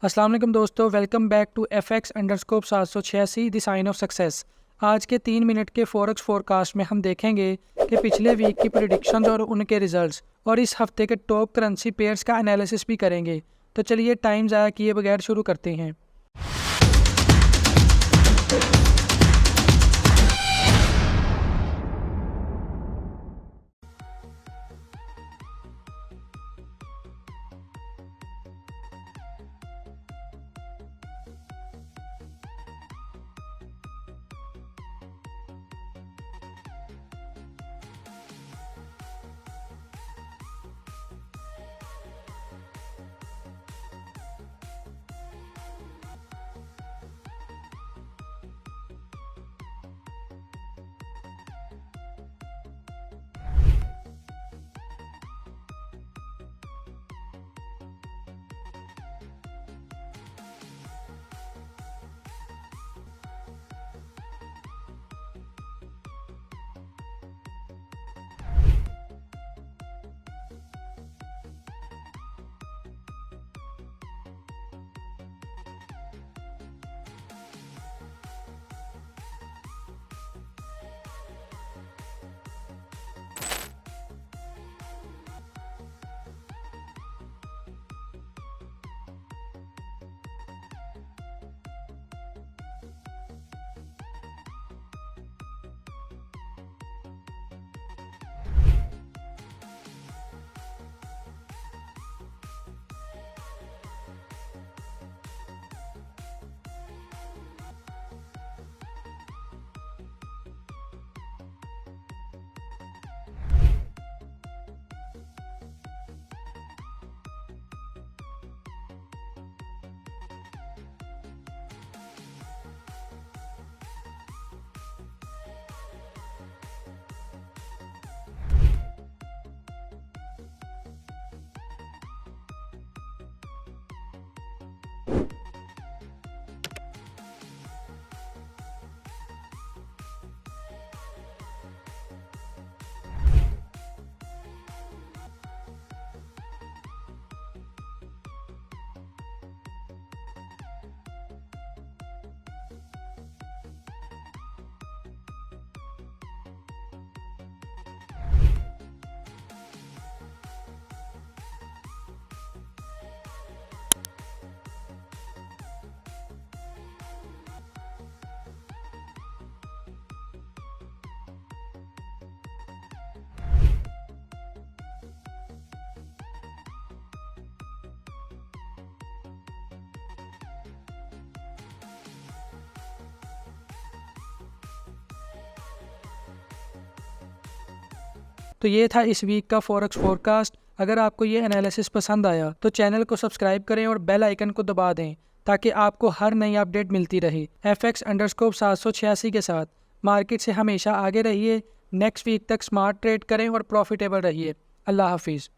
अस्सलाम वालेकुम दोस्तों, welcome back to FX_786 the sign of success. आज के 3 मिनट के फॉरेक्स फोरकास्ट में हम देखेंगे कि पिछले वीक की प्रेडिक्शंस और उनके रिजल्ट्स और इस हफ्ते के टॉप करेंसी पेयर्स का एनालिसिस भी करेंगे। तो चलिए टाइम ज़ाया किए बगैर शुरू करते हैं। तो ये था इस वीक का फॉरेक्स फोरकास्ट। अगर आपको ये एनालिसिस पसंद आया तो चैनल को सब्सक्राइब करें और बेल आइकन को दबा दें ताकि आपको हर नई अपडेट मिलती रहे। FX_786 के साथ मार्केट से हमेशा आगे रहिए। नेक्स्ट वीक तक स्मार्ट ट्रेड करें और प्रॉफिटेबल रहिए। अल्लाह हाफिज़।